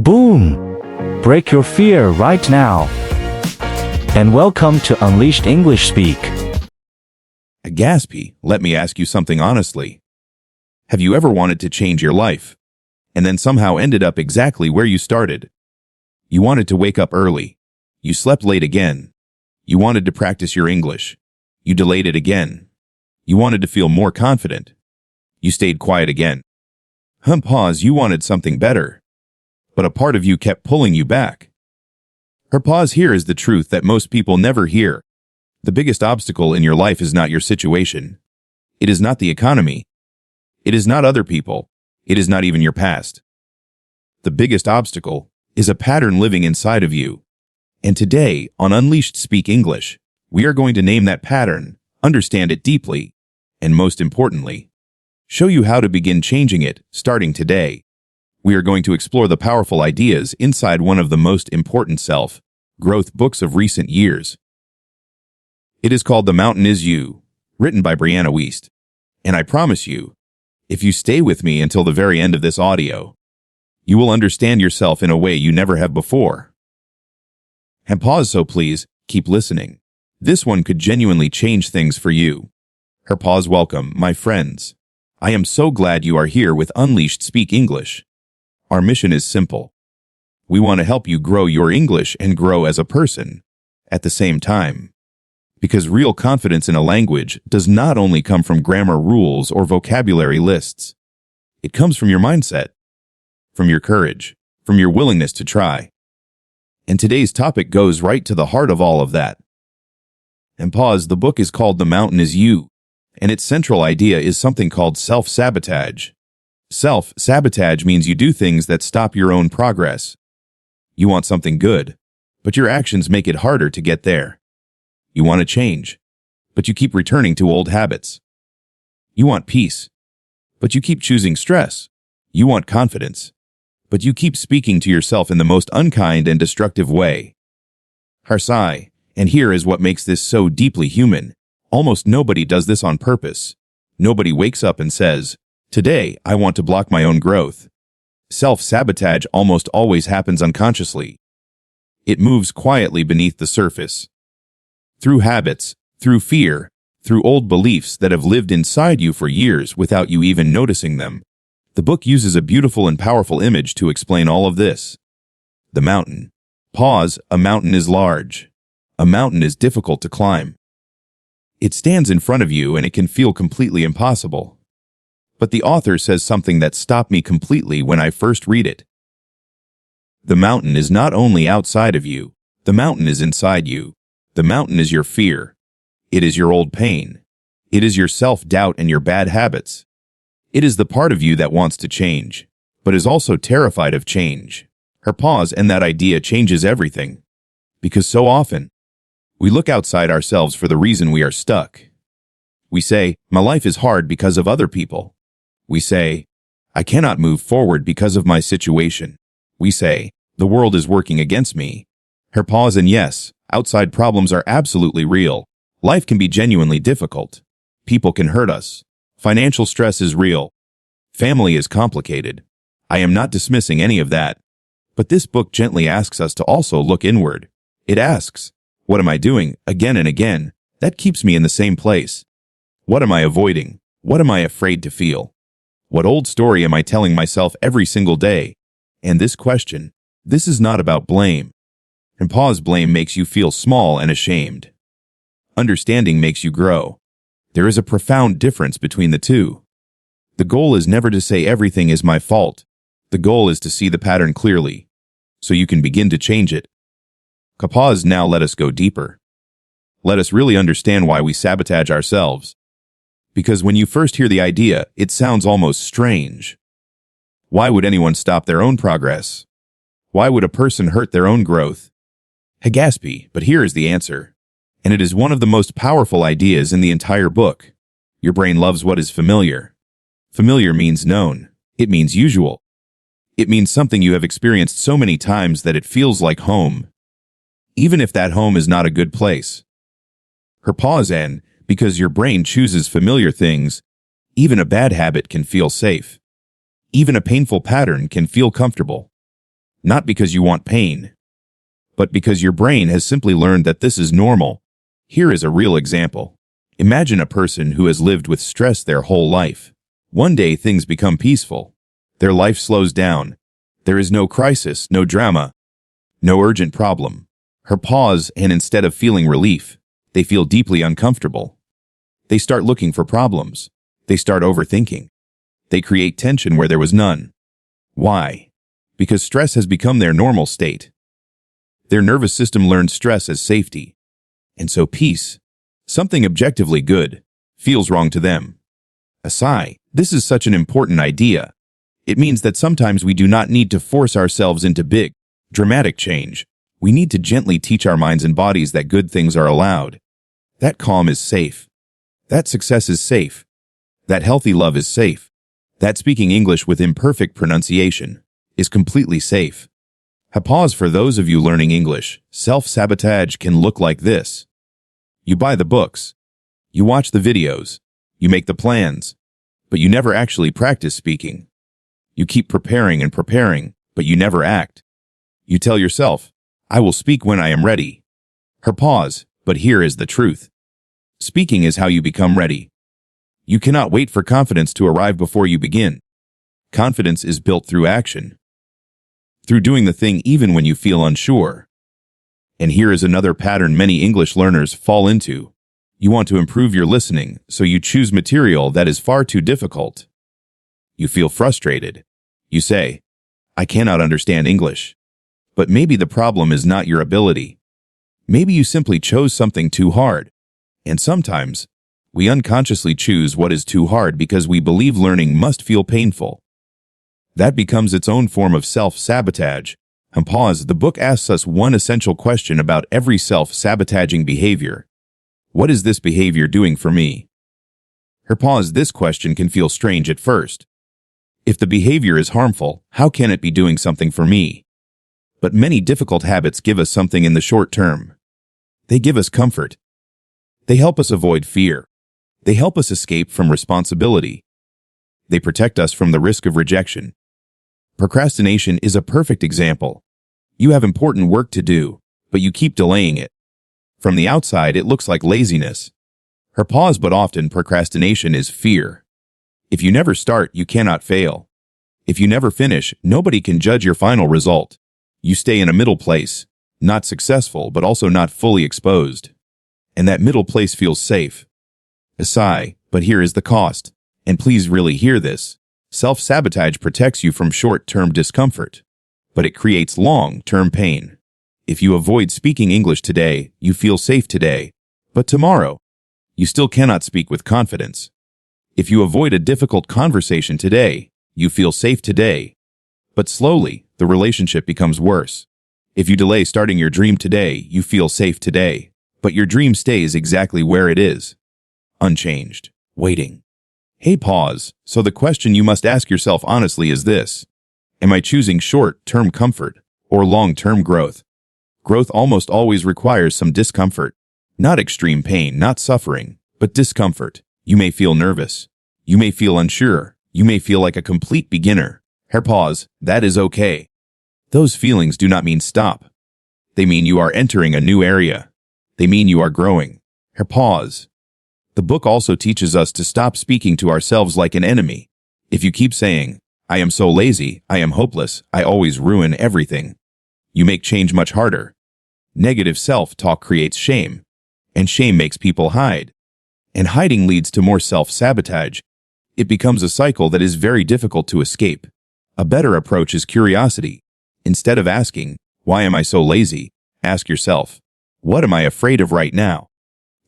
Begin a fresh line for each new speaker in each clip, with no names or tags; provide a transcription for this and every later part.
Boom! Break your fear right now. And welcome to Unleashed English Speak.
Gaspy, let me ask you something honestly. Have you ever wanted to change your life, and then somehow ended up exactly where you started? You wanted to wake up early. You slept late again. You wanted to practice your English. You delayed it again. You wanted to feel more confident. You stayed quiet again. Pause, you wanted something better. But a part of you kept pulling you back. Pause, here is the truth that most people never hear. The biggest obstacle in your life is not your situation. It is not the economy. It is not other people. It is not even your past. The biggest obstacle is a pattern living inside of you. And today, on Unleashed Speak English, we are going to name that pattern, understand it deeply, and most importantly, show you how to begin changing it starting today. We are going to explore the powerful ideas inside one of the most important self-growth books of recent years. It is called The Mountain Is You, written by Brianna Wiest. And I promise you, if you stay with me until the very end of this audio, you will understand yourself in a way you never have before. And pause, so please, keep listening. This one could genuinely change things for you. Pause, welcome, my friends. I am so glad you are here with Unleashed Speak English. Our mission is simple. We want to help you grow your English and grow as a person at the same time. Because real confidence in a language does not only come from grammar rules or vocabulary lists. It comes from your mindset, from your courage, from your willingness to try. And today's topic goes right to the heart of all of that. And pause, the book is called The Mountain Is You, and its central idea is something called self-sabotage. Self-sabotage means you do things that stop your own progress. You want something good, but your actions make it harder to get there. You want to change, but you keep returning to old habits. You want peace, but you keep choosing stress. You want confidence, but you keep speaking to yourself in the most unkind and destructive way. Harsai, and here is what makes this so deeply human. Almost nobody does this on purpose. Nobody wakes up and says, "Today, I want to block my own growth." Self-sabotage almost always happens unconsciously. It moves quietly beneath the surface. Through habits, through fear, through old beliefs that have lived inside you for years without you even noticing them. The book uses a beautiful and powerful image to explain all of this. The mountain. Pause, a mountain is large. A mountain is difficult to climb. It stands in front of you and it can feel completely impossible. But the author says something that stopped me completely when I first read it. The mountain is not only outside of you, the mountain is inside you. The mountain is your fear. It is your old pain. It is your self-doubt and your bad habits. It is the part of you that wants to change, but is also terrified of change. Pause, and that idea changes everything. Because so often, we look outside ourselves for the reason we are stuck. We say, "My life is hard because of other people." We say, "I cannot move forward because of my situation." We say, "The world is working against me." Pause, and yes, outside problems are absolutely real. Life can be genuinely difficult. People can hurt us. Financial stress is real. Family is complicated. I am not dismissing any of that. But this book gently asks us to also look inward. It asks, what am I doing again and again that keeps me in the same place? What am I avoiding? What am I afraid to feel? What old story am I telling myself every single day? And this question, this is not about blame. And pause, blame makes you feel small and ashamed. Understanding makes you grow. There is a profound difference between the two. The goal is never to say everything is my fault. The goal is to see the pattern clearly, so you can begin to change it. Pause, now let us go deeper. Let us really understand why we sabotage ourselves. Because when you first hear the idea, it sounds almost strange. Why would anyone stop their own progress? Why would a person hurt their own growth? Gaspy, but here is the answer. And it is one of the most powerful ideas in the entire book. Your brain loves what is familiar. Familiar means known. It means usual. It means something you have experienced so many times that it feels like home. Even if that home is not a good place. Pause, and because your brain chooses familiar things, even a bad habit can feel safe. Even a painful pattern can feel comfortable. Not because you want pain, but because your brain has simply learned that this is normal. Here is a real example. Imagine a person who has lived with stress their whole life. One day things become peaceful. Their life slows down. There is no crisis, no drama, no urgent problem. Her pause, and instead of feeling relief, they feel deeply uncomfortable. They start looking for problems. They start overthinking. They create tension where there was none. Why? Because stress has become their normal state. Their nervous system learned stress as safety. And so peace, something objectively good, feels wrong to them. A sigh. This is such an important idea. It means that sometimes we do not need to force ourselves into big, dramatic change. We need to gently teach our minds and bodies that good things are allowed. That calm is safe. That success is safe. That healthy love is safe. That speaking English with imperfect pronunciation is completely safe. A pause for those of you learning English. Self-sabotage can look like this. You buy the books. You watch the videos. You make the plans. But you never actually practice speaking. You keep preparing and preparing, but you never act. You tell yourself, I will speak when I am ready. Her pause, but here is the truth. Speaking is how you become ready. You cannot wait for confidence to arrive before you begin. Confidence is built through action. Through doing the thing even when you feel unsure. And here is another pattern many English learners fall into. You want to improve your listening, so you choose material that is far too difficult. You feel frustrated. You say, I cannot understand English. But maybe the problem is not your ability. Maybe you simply chose something too hard. And sometimes, we unconsciously choose what is too hard because we believe learning must feel painful. That becomes its own form of self-sabotage. And pause, the book asks us one essential question about every self-sabotaging behavior. What is this behavior doing for me? Her pause, this question can feel strange at first. If the behavior is harmful, how can it be doing something for me? But many difficult habits give us something in the short term. They give us comfort. They help us avoid fear. They help us escape from responsibility. They protect us from the risk of rejection. Procrastination is a perfect example. You have important work to do, but you keep delaying it. From the outside, it looks like laziness. Her pause, but often procrastination is fear. If you never start, you cannot fail. If you never finish, nobody can judge your final result. You stay in a middle place, not successful, but also not fully exposed. And that middle place feels safe. A sigh, but here is the cost. And please really hear this. Self-sabotage protects you from short-term discomfort, but it creates long-term pain. If you avoid speaking English today, you feel safe today, but tomorrow, you still cannot speak with confidence. If you avoid a difficult conversation today, you feel safe today, but slowly, the relationship becomes worse. If you delay starting your dream today, you feel safe today, but your dream stays exactly where it is, unchanged, waiting. Hey, pause. So the question you must ask yourself honestly is this. Am I choosing short-term comfort or long-term growth? Growth almost always requires some discomfort. Not extreme pain, not suffering, but discomfort. You may feel nervous. You may feel unsure. You may feel like a complete beginner. Her pause, that is okay. Those feelings do not mean stop. They mean you are entering a new area. They mean you are growing. Her pause. The book also teaches us to stop speaking to ourselves like an enemy. If you keep saying, I am so lazy, I am hopeless, I always ruin everything, you make change much harder. Negative self-talk creates shame, and shame makes people hide. And hiding leads to more self-sabotage. It becomes a cycle that is very difficult to escape. A better approach is curiosity. Instead of asking, why am I so lazy? Ask yourself, what am I afraid of right now?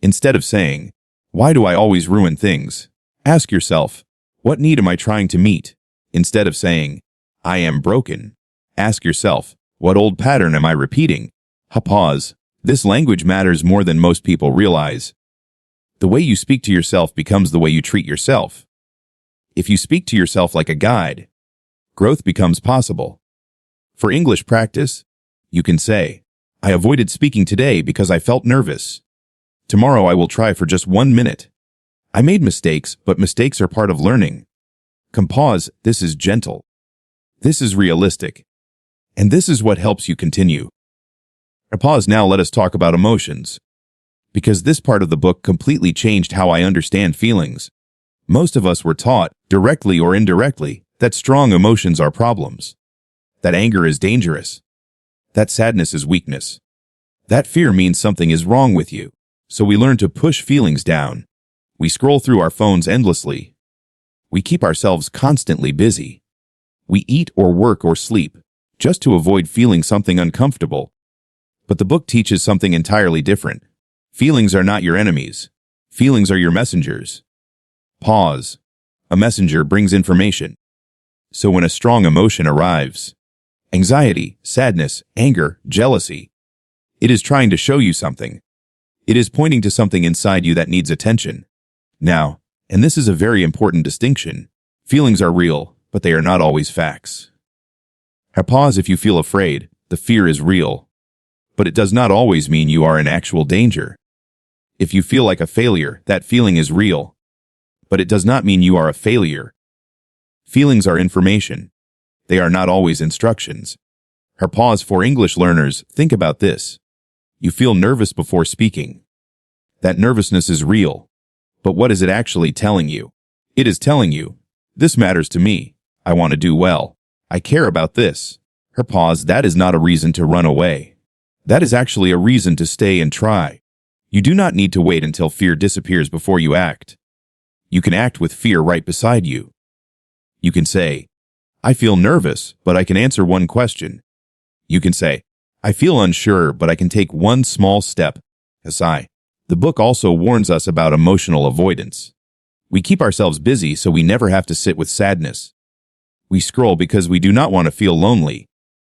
Instead of saying, why do I always ruin things? Ask yourself, what need am I trying to meet? Instead of saying, I am broken, ask yourself, what old pattern am I repeating? Pause. This language matters more than most people realize. The way you speak to yourself becomes the way you treat yourself. If you speak to yourself like a guide, growth becomes possible. For English practice, you can say, I avoided speaking today because I felt nervous. Tomorrow I will try for just 1 minute. I made mistakes, but mistakes are part of learning. Pause, this is gentle. This is realistic. And this is what helps you continue. Pause now, let us talk about emotions. Because this part of the book completely changed how I understand feelings. Most of us were taught, directly or indirectly, that strong emotions are problems. That anger is dangerous. That sadness is weakness. That fear means something is wrong with you. So we learn to push feelings down. We scroll through our phones endlessly. We keep ourselves constantly busy. We eat or work or sleep, just to avoid feeling something uncomfortable. But the book teaches something entirely different. Feelings are not your enemies. Feelings are your messengers. Pause. A messenger brings information. So when a strong emotion arrives, anxiety, sadness, anger, jealousy, it is trying to show you something. It is pointing to something inside you that needs attention. Now, and this is a very important distinction, feelings are real, but they are not always facts. Pause. If you feel afraid, the fear is real. But it does not always mean you are in actual danger. If you feel like a failure, that feeling is real. But it does not mean you are a failure. Feelings are information. They are not always instructions. Pause. For English learners, think about this. You feel nervous before speaking. That nervousness is real. But what is it actually telling you? It is telling you, this matters to me. I want to do well. I care about this. Pause. That is not a reason to run away. That is actually a reason to stay and try. You do not need to wait until fear disappears before you act. You can act with fear right beside you. You can say, I feel nervous, but I can answer one question. You can say, I feel unsure, but I can take one small step. Aside. The book also warns us about emotional avoidance. We keep ourselves busy so we never have to sit with sadness. We scroll because we do not want to feel lonely.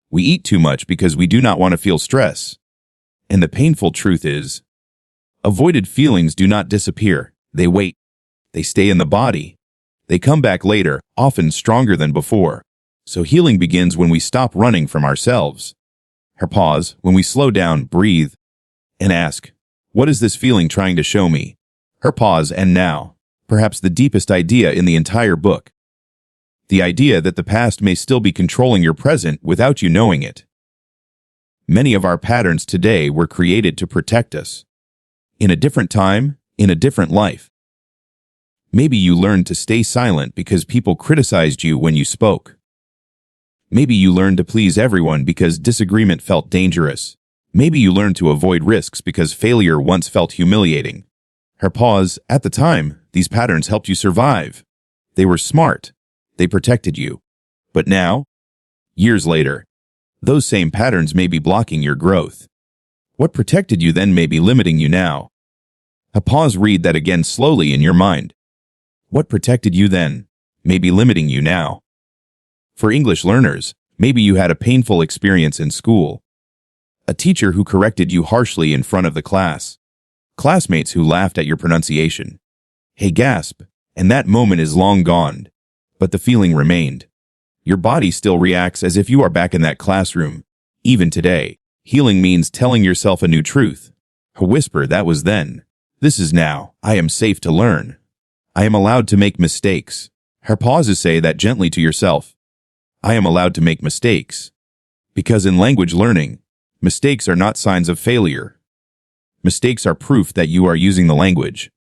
We eat too much because we do not want to feel stress. And the painful truth is, avoided feelings do not disappear. They wait. They stay in the body. They come back later, often stronger than before. So healing begins when we stop running from ourselves. Pause. When we slow down, breathe, and ask, what is this feeling trying to show me? Pause. And now, perhaps the deepest idea in the entire book. The idea that the past may still be controlling your present without you knowing it. Many of our patterns today were created to protect us. In a different time, in a different life. Maybe you learned to stay silent because people criticized you when you spoke. Maybe you learned to please everyone because disagreement felt dangerous. Maybe you learned to avoid risks because failure once felt humiliating. Pause. At the time, these patterns helped you survive. They were smart. They protected you. But now, years later, those same patterns may be blocking your growth. What protected you then may be limiting you now. Pause. Read that again slowly in your mind. What protected you then may be limiting you now. For English learners, maybe you had a painful experience in school. A teacher who corrected you harshly in front of the class. Classmates who laughed at your pronunciation. Hey, gasp, and that moment is long gone. But the feeling remained. Your body still reacts as if you are back in that classroom. Even today, healing means telling yourself a new truth. A whisper that was then. This is now. I am safe to learn. I am allowed to make mistakes. Pauses. Say that gently to yourself. I am allowed to make mistakes. Because in language learning, mistakes are not signs of failure. Mistakes are proof that you are using the language.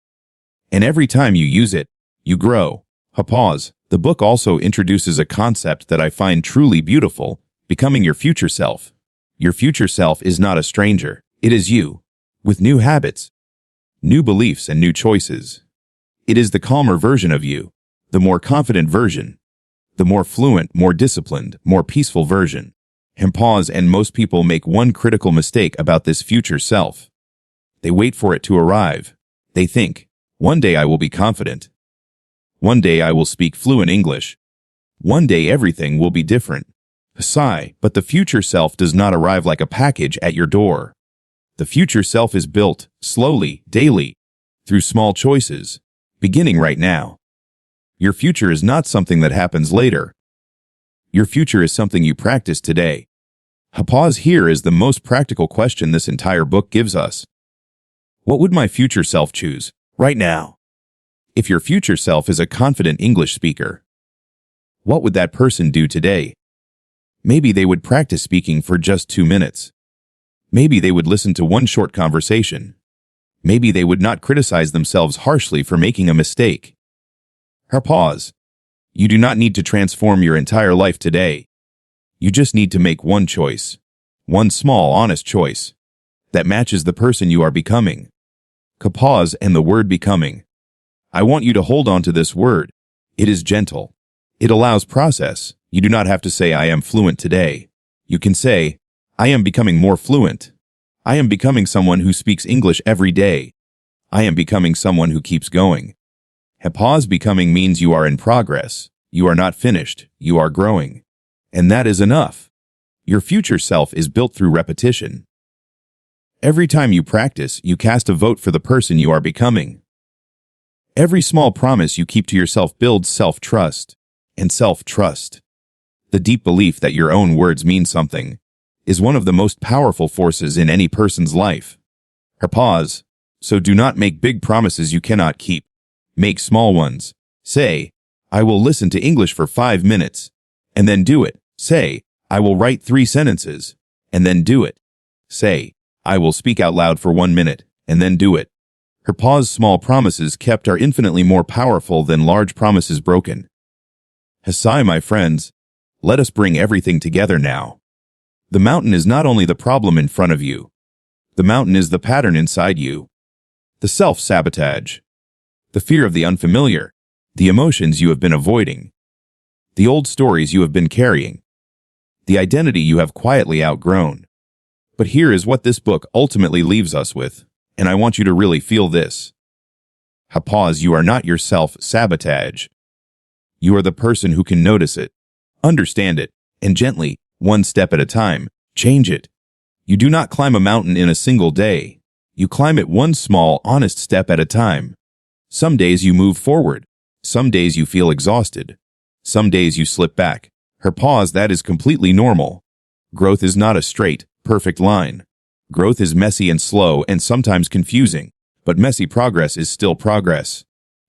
And every time you use it, you grow. Pause. The book also introduces a concept that I find truly beautiful, becoming your future self. Your future self is not a stranger. It is you, with new habits, new beliefs, and new choices. It is the calmer version of you, the more confident version, the more fluent, more disciplined, more peaceful version. Pause. And most people make one critical mistake about this future self. They wait for it to arrive. They think, one day I will be confident. One day I will speak fluent English. One day everything will be different. Sigh, but the future self does not arrive like a package at your door. The future self is built, slowly, daily, through small choices, beginning right now. Your future is not something that happens later. Your future is something you practice today. Pause. Here is the most practical question this entire book gives us. What would my future self choose, right now? If your future self is a confident English speaker, what would that person do today? Maybe they would practice speaking for just 2 minutes. Maybe they would listen to one short conversation. Maybe they would not criticize themselves harshly for making a mistake. Pause. You do not need to transform your entire life today. You just need to make one choice. One small, honest choice that matches the person you are becoming. Pause and the word becoming. I want you to hold on to this word. It is gentle. It allows process. You do not have to say, I am fluent today. You can say, I am becoming more fluent. I am becoming someone who speaks English every day. I am becoming someone who keeps going. Pause becoming means you are in progress. You are not finished. You are growing. And that is enough. Your future self is built through repetition. Every time you practice, you cast a vote for the person you are becoming. Every small promise you keep to yourself builds self-trust. And self-trust, the deep belief that your own words mean something, is one of the most powerful forces in any person's life. Pause. So do not make big promises you cannot keep. Make small ones. Say, I will listen to English for 5 minutes, and then do it. Say, I will write 3 sentences, and then do it. Say, I will speak out loud for 1 minute, and then do it. Pause. Small promises kept are infinitely more powerful than large promises broken. Hasai, my friends, let us bring everything together now. The mountain is not only the problem in front of you. The mountain is the pattern inside you. The self-sabotage. The fear of the unfamiliar. The emotions you have been avoiding. The old stories you have been carrying. The identity you have quietly outgrown. But here is what this book ultimately leaves us with, and I want you to really feel this. Pause. You are not your self-sabotage. You are the person who can notice it, understand it, and gently, one step at a time, change it. You do not climb a mountain in a single day. You climb it one small, honest step at a time. Some days you move forward. Some days you feel exhausted. Some days you slip back. Pause. That is completely normal. Growth is not a straight, perfect line. Growth is messy and slow and sometimes confusing, but messy progress is still progress.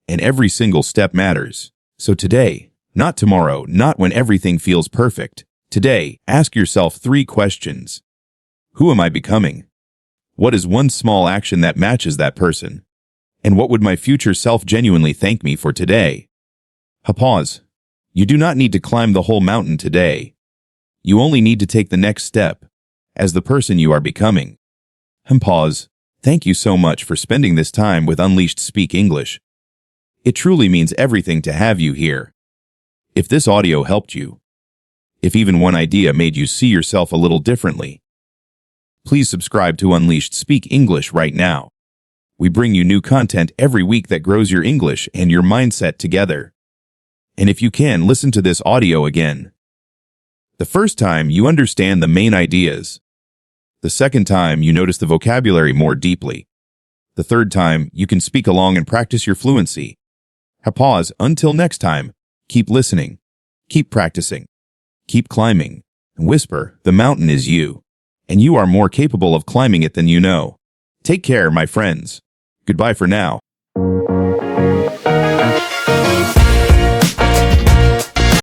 And every single step matters. So today, not tomorrow, not when everything feels perfect. Today, ask yourself 3 questions. Who am I becoming? What is one small action that matches that person? And what would my future self genuinely thank me for today? Pause. You do not need to climb the whole mountain today. You only need to take the next step as the person you are becoming. Pause. Thank you so much for spending this time with Unleashed Speak English. It truly means everything to have you here. If this audio helped you, if even one idea made you see yourself a little differently, please subscribe to Unleashed Speak English right now. We bring you new content every week that grows your English and your mindset together. And if you can, listen to this audio again. The first time, you understand the main ideas. The second time, you notice the vocabulary more deeply. The third time, you can speak along and practice your fluency. Pause. Until next time, keep listening, keep practicing, keep climbing, and whisper, the mountain is you, and you are more capable of climbing it than you know. Take care, my friends. Goodbye for now.